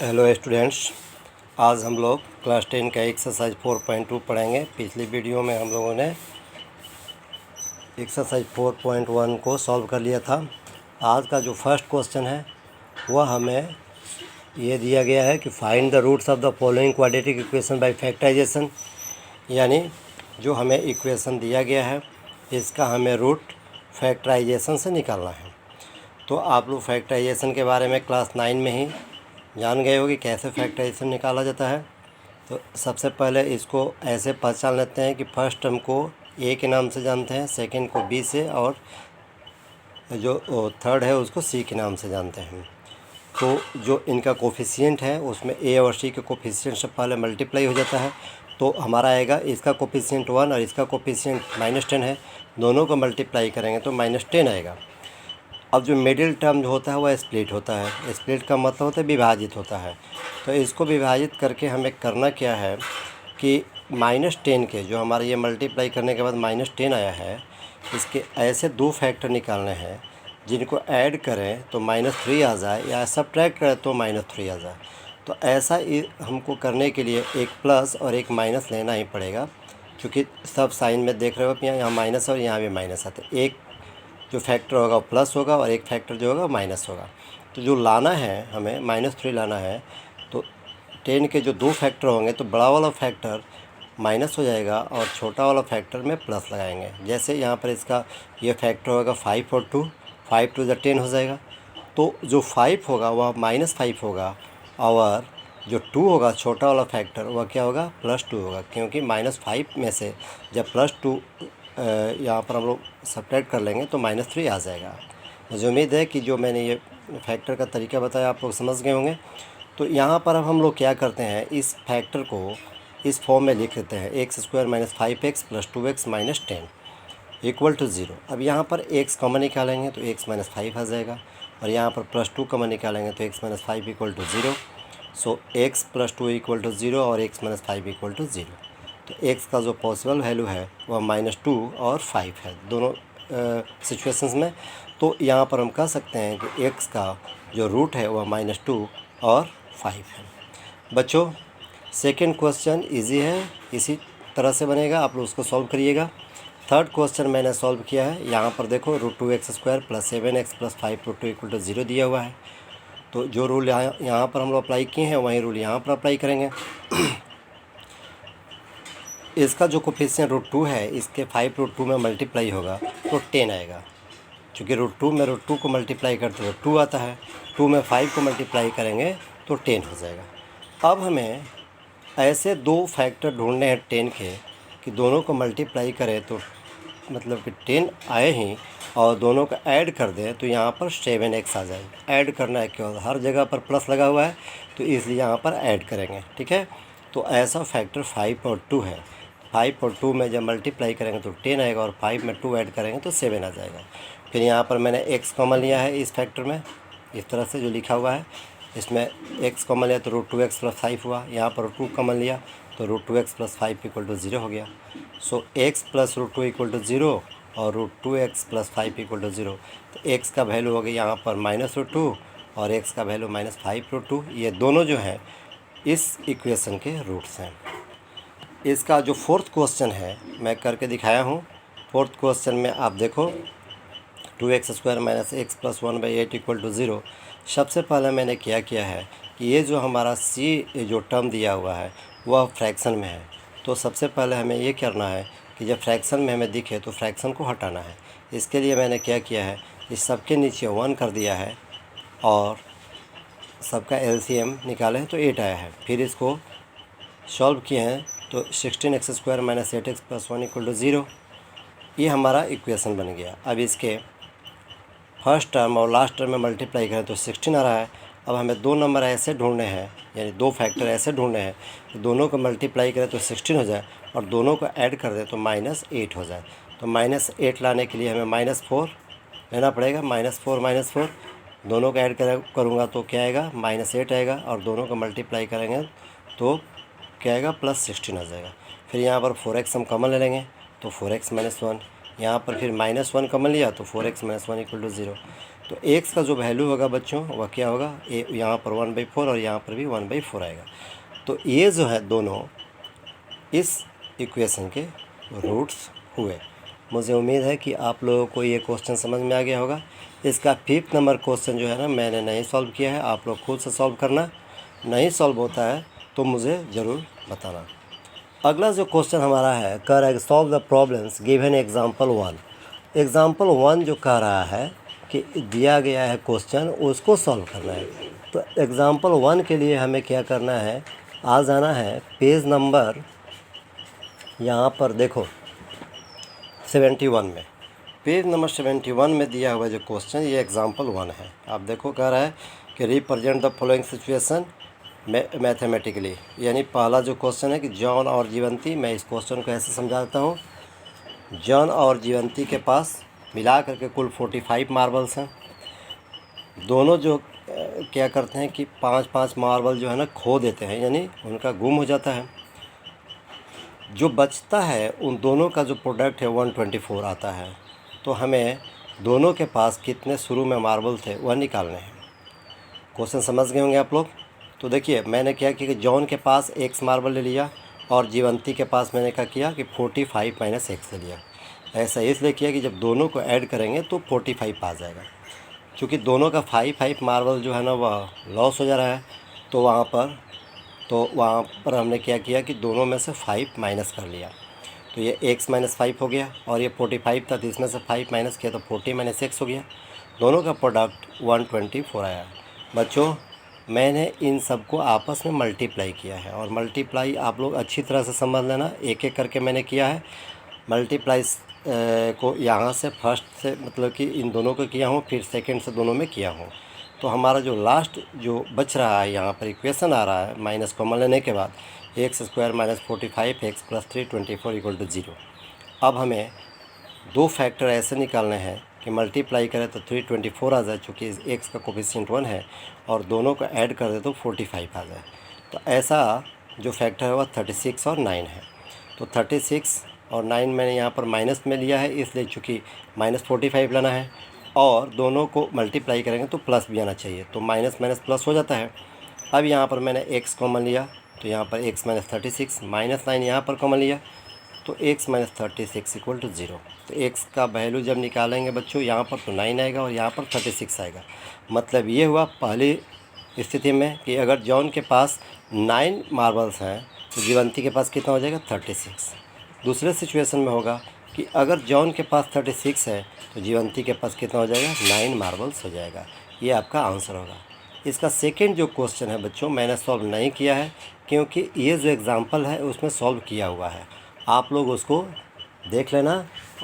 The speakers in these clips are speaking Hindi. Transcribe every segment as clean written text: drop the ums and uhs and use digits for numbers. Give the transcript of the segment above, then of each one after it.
हेलो स्टूडेंट्स, आज हम लोग क्लास 10 का एक्सरसाइज 4.2 पढ़ेंगे। पिछली वीडियो में हम लोगों ने एक्सरसाइज 4.1 को सॉल्व कर लिया था। आज का जो फर्स्ट क्वेश्चन है वह हमें ये दिया गया है कि find the roots of the following quadratic equation by factorization. यानी जो हमें इक्वेशन दिया गया है इसका हमें रूट फैक्टराइजेशन से निकालना है। तो आप लोग फैक्टराइजेशन के बारे में क्लास 9 में ही जान गए हो कि कैसे फैक्टराइजेशन निकाला जाता है। तो सबसे पहले इसको ऐसे पहचान लेते हैं कि फर्स्ट टर्म को ए के नाम से जानते हैं, सेकंड को बी से, और जो थर्ड है उसको सी के नाम से जानते हैं। तो जो इनका कोफिशिएंट है उसमें ए और सी के कोफिशिएंट से पहले मल्टीप्लाई हो जाता है। तो हमारा आएगा इसका कोफिशिएंट 1 और इसका कोफिशिएंट -10 है, दोनों को मल्टीप्लाई करेंगे तो -10 आएगा। अब जो मिडिल टर्म जो होता है वह स्प्लिट होता है। स्प्लिट का मतलब होता है विभाजित होता है। तो इसको विभाजित करके हमें करना क्या है कि -10 के जो हमारे ये मल्टीप्लाई करने के बाद -10 आया है, इसके ऐसे दो फैक्टर निकालने हैं जिनको ऐड करें तो -3 आ जाए या सब्ट्रैक्ट करें तो -3 आ जाए। तो ऐसा हमको करने के लिए एक प्लस और एक माइनस लेना ही पड़ेगा, क्योंकि सब साइन में देख रहे हो कि यहाँ माइनस और यहाँ भी माइनस आते। एक जो फैक्टर होगा वो प्लस होगा और एक फैक्टर जो होगा माइनस होगा। तो जो लाना है हमें -3 लाना है, तो 10 के जो दो फैक्टर होंगे तो बड़ा वाला फैक्टर माइनस हो जाएगा और छोटा वाला फैक्टर में प्लस लगाएंगे। जैसे यहाँ पर इसका ये फैक्टर होगा 5 और 2, 5 2 10 हो जाएगा। तो जो 5 होगा वह -5 होगा और जो 2 होगा छोटा वाला फैक्टर वह क्या होगा, +2 होगा, क्योंकि -5 में से जब +2 यहाँ पर हम लोग सब्ट्रैक्ट कर लेंगे तो -3 आ जाएगा। मुझे उम्मीद है कि जो मैंने ये फैक्टर का तरीका बताया आप लोग समझ गए होंगे। तो यहाँ पर अब हम लोग क्या करते हैं, इस फैक्टर को इस फॉर्म में लिख लेते हैं, x² - 5x + 2x - 10 = 0। अब यहाँ पर x कॉमन निकालेंगे तो x - 5 आ जाएगा और यहाँ पर +2 कॉमन निकालेंगे तो x - 5 = 0। सो x + 2 = 0 और x - 5 = 0। तो x का जो पॉसिबल वैल्यू है वह -2 और 5 है दोनों सिचुएशंस में। तो यहाँ पर हम कह सकते हैं कि x का जो रूट है वह -2 और 5 है। बच्चों, सेकंड क्वेश्चन इजी है, इसी तरह से बनेगा, आप लोग उसको सॉल्व करिएगा। थर्ड क्वेश्चन मैंने सॉल्व किया है। यहाँ पर देखो √2x² + 7x + 5 √2 = 0 दिया हुआ है। तो जो रूल यहाँ पर हम लोग अप्लाई किए हैं वही रूल यहाँ पर अप्लाई करेंगे। इसका जो कोफिशिएंट √2 है इसके 5 √2 में मल्टीप्लाई होगा तो 10 आएगा, क्योंकि √2 में √2 को मल्टीप्लाई करते हुए 2 आता है, 2 में 5 को मल्टीप्लाई करेंगे तो 10 हो जाएगा। अब हमें ऐसे दो फैक्टर ढूंढने हैं 10 के कि दोनों को मल्टीप्लाई करें तो मतलब कि 10 आए ही और दोनों को ऐड कर दें तो यहाँ पर 7x आ जाएगा। ऐड करना है, क्यों, हर जगह पर प्लस लगा हुआ है तो इसलिए यहाँ पर ऐड करेंगे, ठीक है। तो ऐसा फैक्टर 5 और 2 है। 5 और 2 में जब मल्टीप्लाई करेंगे तो 10 आएगा और 5 में 2 ऐड करेंगे तो 7 आ जाएगा। फिर यहाँ पर मैंने x कॉमन लिया है इस फैक्टर में, इस तरह से जो लिखा हुआ है इसमें x कॉमन लिया तो √2x + 5 हुआ। यहाँ पर 2 कॉमन लिया तो √2x + 5 = 0 हो गया। सो x + √2 = 0 और √2x + 5 = 0। तो x का वैल्यू हो गया यहाँ पर -√2 और x का वैल्यू -5√2। ये दोनों जो हैं इस इक्वेशन के रूट्स हैं। इसका जो फोर्थ क्वेश्चन है मैं करके दिखाया हूँ। फोर्थ क्वेश्चन में आप देखो 2x² - x + 1/8 = 0। सबसे पहले मैंने क्या किया है कि ये जो हमारा c जो टर्म दिया हुआ है वह फ्रैक्शन में है। तो सबसे पहले हमें ये करना है कि जब फ्रैक्शन में हमें दिखे तो फ्रैक्शन को हटाना है। इसके लिए मैंने क्या किया है, इस सबके नीचे 1 कर दिया है और सबका LCM निकालें तो 8 आया है। फिर इसको सॉल्व किए हैं तो 16x² - 8x + 1 = 0। ये हमारा इक्वेशन बन गया। अब इसके फर्स्ट टर्म और लास्ट टर्म में मल्टीप्लाई करें तो 16 आ रहा है। अब हमें दो नंबर ऐसे ढूंढने हैं, यानी दो फैक्टर ऐसे ढूंढने हैं कि दोनों को मल्टीप्लाई करें तो 16 हो जाए और दोनों को ऐड कर दें तो -8 हो जाए। तो -8 लाने के लिए हमें -4 लेना पड़ेगा। -4 दोनों को ऐड करूँगा तो क्या आएगा, -8 आएगा और दोनों को मल्टीप्लाई करेंगे तो क्या आएगा, +16 आ जाएगा। फिर यहाँ पर 4x हम कॉमन ले लेंगे तो 4x - 1, यहाँ पर फिर -1 कॉमन लिया तो 4x - 1 = 0। तो x का जो वैल्यू होगा बच्चों वह क्या होगा, यहाँ पर 1/4 और यहाँ पर भी 1/4 आएगा। तो ये जो है दोनों इस इक्वेशन के रूट्स हुए। मुझे उम्मीद है कि आप लोगों को ये क्वेश्चन समझ में आ गया होगा। इसका 5th नंबर क्वेश्चन जो है ना मैंने नहीं सॉल्व किया है, आप लोग खुद से सॉल्व करना। नहीं सॉल्व होता है तो मुझे ज़रूर बताना। अगला जो क्वेश्चन हमारा है, कह रहा है solve the problems given example 1। Example 1 जो कह रहा है कि दिया गया है क्वेश्चन उसको सॉल्व करना है। तो एग्जाम्पल 1 के लिए हमें क्या करना है, आ जाना है पेज नंबर, यहाँ पर देखो 71 में, पेज नंबर 71 में दिया हुआ जो क्वेश्चन ये एग्जाम्पल 1 है। आप देखो कह रहा है कि represent the following situation mathematically, यानी पहला जो क्वेश्चन है कि जॉन और जीवंती। मैं इस क्वेश्चन को ऐसे समझाता हूँ, जॉन और जीवंती के पास मिला करके कुल 45 मार्बल्स हैं। दोनों जो क्या करते हैं कि 5-5 मार्बल जो है ना खो देते हैं, यानी उनका गुम हो जाता है। जो बचता है उन दोनों का जो प्रोडक्ट है 124 आता है। तो हमें दोनों के पास कितने शुरू में मार्बल थे वह निकालने हैं। क्वेश्चन समझ गए होंगे आप लोग। तो देखिए मैंने क्या किया कि जॉन के पास x मार्बल ले लिया और जीवंती के पास मैंने क्या किया कि 45 - x ले लिया। ऐसा इसलिए किया कि जब दोनों को ऐड करेंगे तो 45 आ जाएगा। क्योंकि दोनों का 5 मार्बल जो है ना वह लॉस हो जा रहा है, तो वहाँ पर हमने क्या किया कि दोनों में से 5 माइनस कर लिया। तो ये x - 5 हो गया और ये 45 था तो इसमें से 5 माइनस किया तो 40 - x हो गया। दोनों का प्रोडक्ट 124 आया। बच्चों मैंने इन सबको आपस में मल्टीप्लाई किया है, और मल्टीप्लाई आप लोग अच्छी तरह से समझ लेना, एक एक करके मैंने किया है। मल्टीप्लाई को यहाँ से फर्स्ट से मतलब कि इन दोनों को किया हूँ, फिर सेकंड से दोनों में किया हूँ। तो हमारा जो लास्ट जो बच रहा है यहाँ पर इक्वेशन आ रहा है माइनस कॉमन लेने के बाद x² - 45 x + 3 24 = 0। अब हमें दो फैक्टर ऐसे निकालने हैं कि मल्टीप्लाई करें तो 324 आ जाए, चूँकि x का कोफिशिएंट 1 है, और दोनों को ऐड कर दे तो 45 आ जाए। तो ऐसा जो फैक्टर है वह 36 और 9 है। तो 36 और 9 मैंने यहाँ पर माइनस में लिया है, इसलिए चूँकि -45 लेना है, और दोनों को मल्टीप्लाई करेंगे तो प्लस भी आना चाहिए, तो माइनस माइनस प्लस हो जाता है। अब यहाँ पर मैंने x कॉमन लिया तो यहाँ पर x - 36, -9 यहाँ पर कॉमन लिया तो x - 36 = 0। तो x का वैल्यू जब निकालेंगे बच्चों यहाँ पर तो 9 आएगा और यहाँ पर 36 आएगा। मतलब ये हुआ पहली स्थिति में कि अगर जॉन के पास 9 मार्बल्स हैं तो जीवंती के पास कितना हो जाएगा 36। दूसरे सिचुएशन में होगा कि अगर जॉन के पास 36 है तो जीवंती के पास कितना हो जाएगा 9 मार्बल्स हो जाएगा। ये आपका आंसर होगा। इसका सेकंड जो क्वेश्चन है बच्चों मैंने सॉल्व नहीं किया है, क्योंकि ये जो एग्ज़ाम्पल है उसमें सॉल्व किया हुआ है। आप लोग उसको देख लेना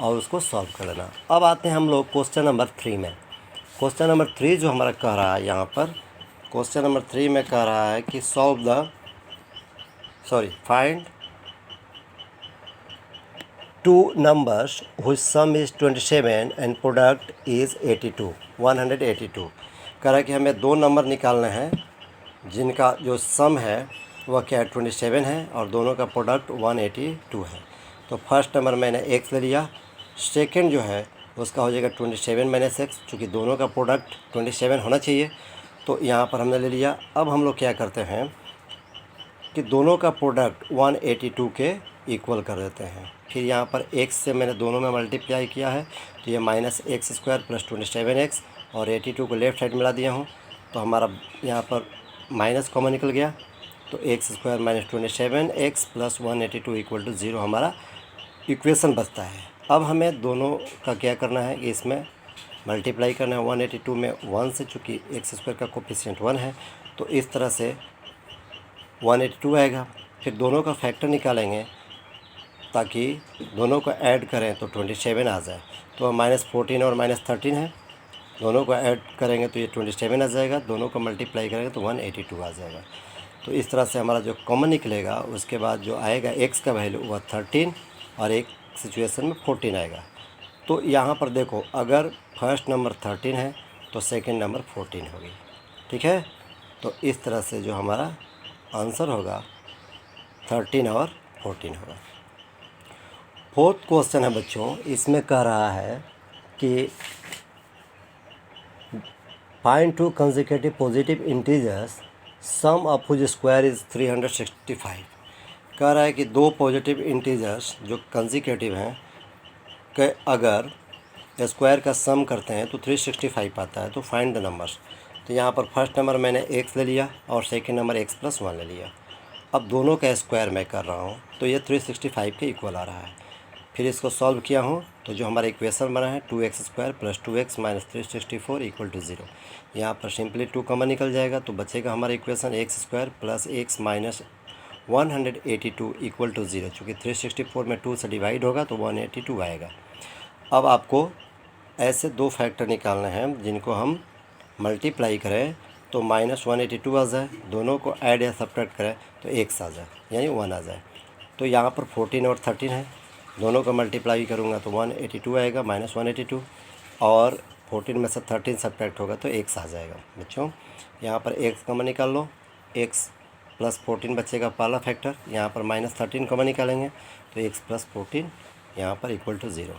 और उसको सॉल्व कर लेना। अब आते हैं हम लोग क्वेश्चन नंबर 3 में। क्वेश्चन नंबर 3 जो हमारा कह रहा है यहाँ पर, क्वेश्चन नंबर 3 में कह रहा है कि find 2 numbers whose sum is 27 and product is 182। कह रहा है कि हमें 2 नंबर निकालने हैं जिनका जो सम है वह क्या है 27 है और दोनों का प्रोडक्ट 182 है। तो फर्स्ट नंबर मैंने x ले लिया, सेकंड जो है उसका हो जाएगा 27 - x, चूँकि दोनों का प्रोडक्ट 27 होना चाहिए तो यहाँ पर हमने ले लिया। अब हम लोग क्या करते हैं कि दोनों का प्रोडक्ट 182 के इक्वल कर देते हैं। फिर यहाँ पर x से मैंने दोनों में मल्टीप्लाई किया है तो ये -x² + 27x और 82 को लेफ़्ट साइड मिला दिया हूँ, तो हमारा यहाँ पर माइनस कॉमन निकल गया। तो x² - 27x + 182 = 0 हमारा इक्वेशन बचता है। अब हमें दोनों का क्या करना है कि इसमें मल्टीप्लाई करना है 182 में 1 से, चूँकि x² का कोफिशिएंट 1 है तो इस तरह से 182 आएगा। फिर दोनों का फैक्टर निकालेंगे ताकि दोनों को ऐड करें तो 27 आ जाए। तो -14 और -13 है, दोनों को ऐड करेंगे तो ये 27 आ जाएगा, दोनों को मल्टीप्लाई करेंगे तो 182 आ जाएगा। तो इस तरह से हमारा जो कॉमन निकलेगा उसके बाद जो आएगा x का वैल्यू वह 13 और एक सिचुएशन में 14 आएगा। तो यहाँ पर देखो अगर फर्स्ट नंबर 13 है तो सेकंड नंबर 14 होगी। ठीक है, तो इस तरह से जो हमारा आंसर होगा 13 और 14 होगा। फोर्थ क्वेश्चन है बच्चों, इसमें कह रहा है कि find two consecutive positive integers sum of whose square is 365। कह रहा है कि दो पॉजिटिव इंटीजर्स जो कंसेक्यूटिव हैं कि अगर स्क्वायर का सम करते हैं तो 365 आता है। तो फाइंड द नंबर्स। तो यहाँ पर फर्स्ट नंबर मैंने x ले लिया और सेकंड नंबर x+1 ले लिया। अब दोनों का स्क्वायर मैं कर रहा हूँ तो ये 365 के इक्वल आ रहा है। फिर इसको सॉल्व किया हूँ तो जो हमारा इक्वेशन बना है 2x² + 2x - 364 = 0। यहाँ पर सिंपली 2 कॉमन निकल जाएगा तो बचेगा हमारा इक्वेशन x² + x - 182 = 0। चूँकि 364 में 2 से डिवाइड होगा तो 182 आएगा। अब आपको ऐसे दो फैक्टर निकालने हैं जिनको हम मल्टीप्लाई करें तो -182 आ जाए, दोनों को ऐड या सब्ट्रैक्ट करें तो x आ जाए यानी 1 आ जाए। तो यहाँ पर 14 और 13 है, दोनों को मल्टीप्लाई करूँगा तो 182 आएगा -182, और 14 में से 13 सब्ट्रैक्ट होगा तो x आ जाएगा। बच्चों यहाँ पर x कॉमन निकाल लो, x + 14 बचेगा पहला फैक्टर, यहाँ पर -13 कॉमन निकालेंगे तो x + 14 यहाँ पर = 0।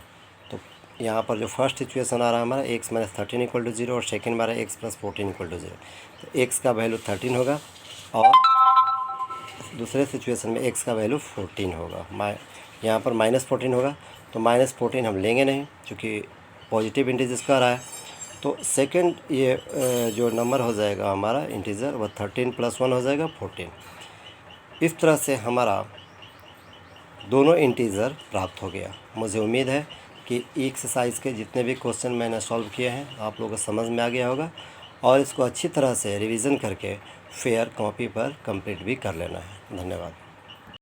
तो यहाँ पर जो फर्स्ट सिचुएशन आ रहा है हमारा x - 13 = 0 और सेकेंड हमारा x + 14 = 0। तो x का वैल्यू 13 होगा और दूसरे सिचुएशन में x का वैल्यू 14 होगा। यहाँ पर -14 होगा तो -14 हम लेंगे नहीं क्योंकि पॉजिटिव इंटीजर्स का रहा है। तो सेकंड ये जो नंबर हो जाएगा हमारा इंटीजर वह 13 + 1 हो जाएगा 14। इस तरह से हमारा दोनों इंटीजर प्राप्त हो गया। मुझे उम्मीद है कि एक्सरसाइज के जितने भी क्वेश्चन मैंने सॉल्व किए हैं आप लोगों को समझ में आ गया होगा और इसको अच्छी तरह से रिवीजन करके फेयर कॉपी पर कंप्लीट भी कर लेना है। धन्यवाद।